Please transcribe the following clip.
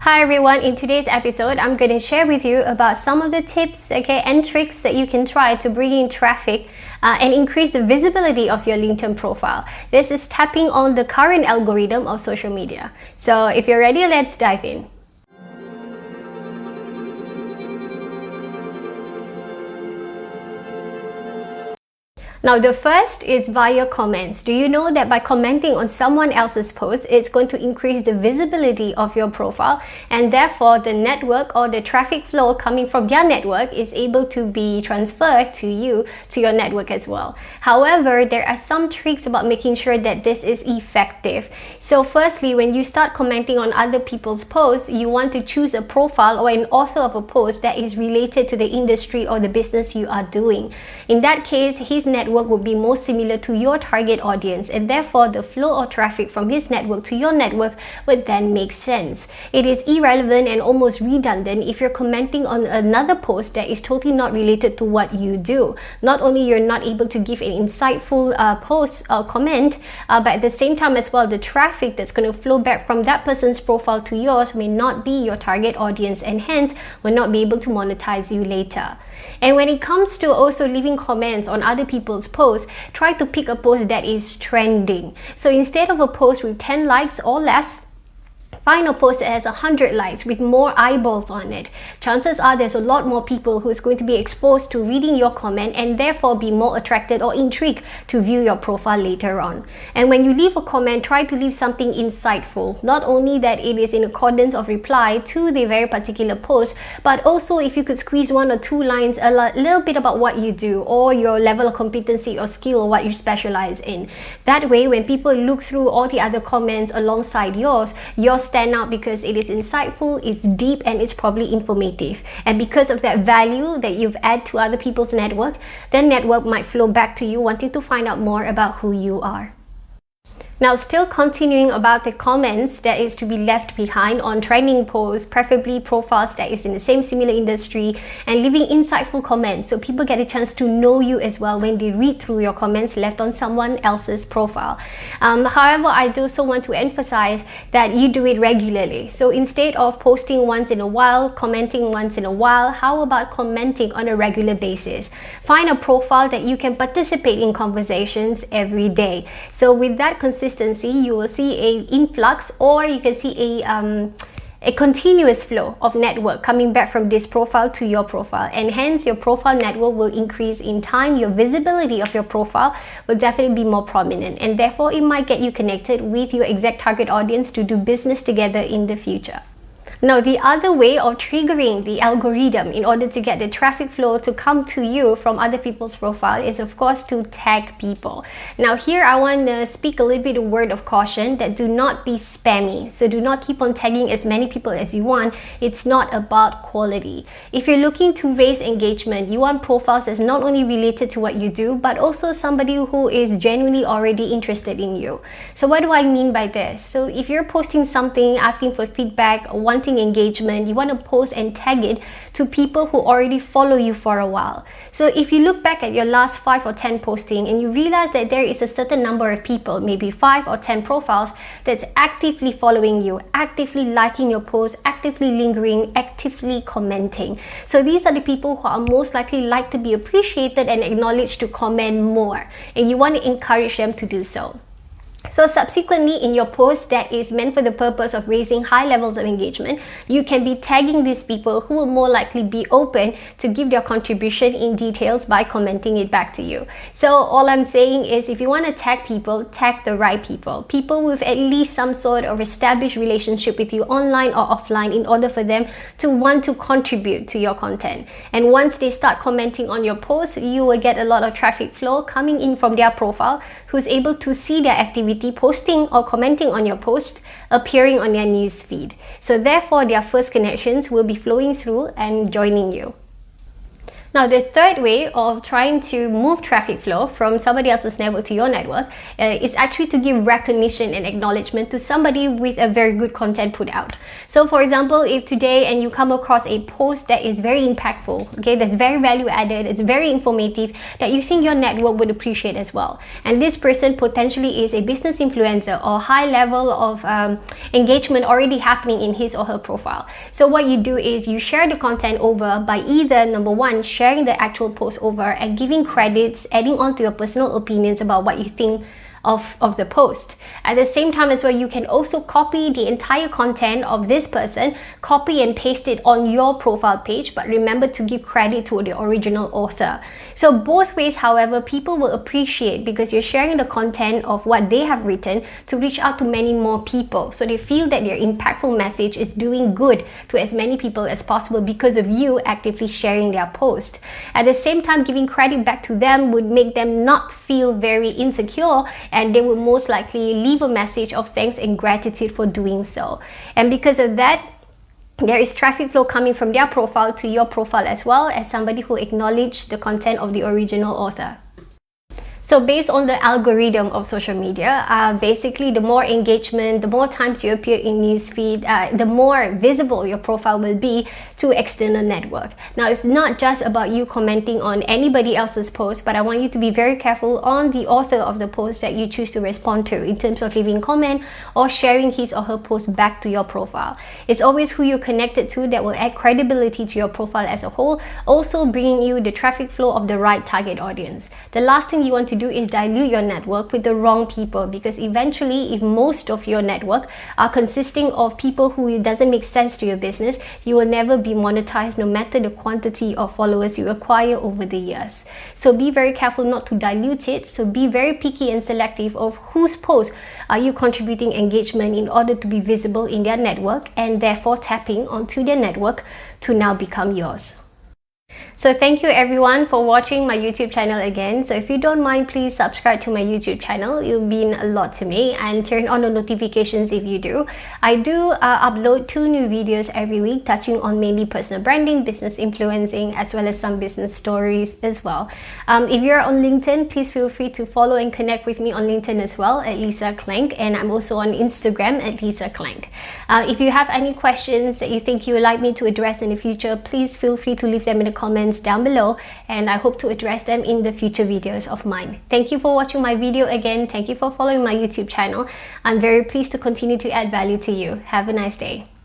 Hi everyone, in today's episode, I'm going to share with you about some of the tips and tricks that you can try to bring in traffic and increase the visibility of your LinkedIn profile. This is tapping on the current algorithm of social media. So if you're ready, let's dive in. Now, the first is via comments. Do you know that by commenting on someone else's post, it's going to increase the visibility of your profile, and therefore the network or the traffic flow coming from their network is able to be transferred to you, to your network as well. However, there are some tricks about making sure that this is effective. So firstly, when you start commenting on other people's posts, you want to choose a profile or an author of a post that is related to the industry or the business you are doing. In that case, his network would be more similar to your target audience, and therefore the flow of traffic from his network to your network would then make sense. It is irrelevant and almost redundant if you're commenting on another post that is totally not related to what you do. Not only you're not able to give an insightful post or comment, but at the same time as well, the traffic that's going to flow back from that person's profile to yours may not be your target audience, and hence will not be able to monetize you later. And when it comes to also leaving comments on other people's posts, try to pick a post that is trending. So instead of a post with 10 likes or less, find a post that has 100 likes with more eyeballs on it. Chances are there's a lot more people who is going to be exposed to reading your comment and therefore be more attracted or intrigued to view your profile later on. And when you leave a comment, try to leave something insightful. Not only that it is in accordance of reply to the very particular post, but also if you could squeeze one or two lines, a little bit about what you do or your level of competency or skill or what you specialize in. That way, when people look through all the other comments alongside yours stand out because it is insightful, it's deep, and it's probably informative. And because of that value that you've added to other people's network, then network might flow back to you wanting to find out more about who you are. Now, still continuing about the comments that is to be left behind on trending posts, preferably profiles that is in the same similar industry, and leaving insightful comments so people get a chance to know you as well when they read through your comments left on someone else's profile. However, I do also want to emphasize that you do it regularly. So instead of posting once in a while, commenting once in a while, how about commenting on a regular basis? Find a profile that you can participate in conversations every day. So with that consistency, you will see a influx, or you can see a continuous flow of network coming back from this profile to your profile, and hence your profile network will increase in time. Your visibility of your profile will definitely be more prominent, and therefore it might get you connected with your exact target audience to do business together in the future. Now, the other way of triggering the algorithm in order to get the traffic flow to come to you from other people's profile is, of course, to tag people. Now, here I want to speak a little bit of word of caution that do not be spammy. So do not keep on tagging as many people as you want. It's not about quality. If you're looking to raise engagement, you want profiles that's not only related to what you do, but also somebody who is genuinely already interested in you. So what do I mean by this? So if you're posting something, asking for feedback, or wanting engagement, you want to post and tag it to people who already follow you for a while. So if you look back at your last 5 or 10 posting and you realize that there is a certain number of people, maybe 5 or 10 profiles, that's actively following you, actively liking your post, actively lingering, actively commenting. So these are the people who are most likely like to be appreciated and acknowledged to comment more, and you want to encourage them to do so. So subsequently, in your post that is meant for the purpose of raising high levels of engagement, you can be tagging these people who will more likely be open to give their contribution in details by commenting it back to you. So all I'm saying is, if you want to tag people, tag the right people. People with at least some sort of established relationship with you online or offline, in order for them to want to contribute to your content. And once they start commenting on your post, you will get a lot of traffic flow coming in from their profile, who's able to see their activity posting or commenting on your post appearing on their news feed. So therefore, their first connections will be flowing through and joining you. Now, the third way of trying to move traffic flow from somebody else's network to your network is actually to give recognition and acknowledgement to somebody with a very good content put out. So for example, if today and you come across a post that is very impactful, okay, that's very value added, it's very informative, that you think your network would appreciate as well. And this person potentially is a business influencer or high level of engagement already happening in his or her profile. So what you do is you share the content over by either, number one, sharing the actual post over and giving credits, adding on to your personal opinions about what you think of the post. At the same time as well, you can also copy the entire content of this person, copy and paste it on your profile page, but remember to give credit to the original author. So both ways, however, people will appreciate because you're sharing the content of what they have written to reach out to many more people. So they feel that their impactful message is doing good to as many people as possible because of you actively sharing their post. At the same time, giving credit back to them would make them not feel very insecure, and they would most likely leave a message of thanks and gratitude for doing so. And because of that, there is traffic flow coming from their profile to your profile as well, as somebody who acknowledged the content of the original author. So based on the algorithm of social media, basically the more engagement, the more times you appear in newsfeed, the more visible your profile will be to external network. Now, it's not just about you commenting on anybody else's post, but I want you to be very careful on the author of the post that you choose to respond to in terms of leaving comment or sharing his or her post back to your profile. It's always who you're connected to that will add credibility to your profile as a whole, also bringing you the traffic flow of the right target audience. The last thing you want to do is dilute your network with the wrong people, because eventually, if most of your network are consisting of people who it doesn't make sense to your business, you will never be monetized no matter the quantity of followers you acquire over the years. So be very careful not to dilute it. So be very picky and selective of whose posts are you contributing engagement in order to be visible in their network, and therefore tapping onto their network to now become yours. So thank you everyone for watching my YouTube channel again. So if you don't mind, please subscribe to my YouTube channel. It'll mean a lot to me, and turn on the notifications if you do. I do upload 2 new videos every week touching on mainly personal branding, business influencing, as well as some business stories as well. If you're on LinkedIn, please feel free to follow and connect with me on LinkedIn as well at Lisa Klenk, and I'm also on Instagram at Lisa Klenk. If you have any questions that you think you would like me to address in the future, please feel free to leave them in the comments down below, and I hope to address them in the future videos of mine. Thank you for watching my video again. Thank you for following my YouTube channel. I'm very pleased to continue to add value to you. Have a nice day.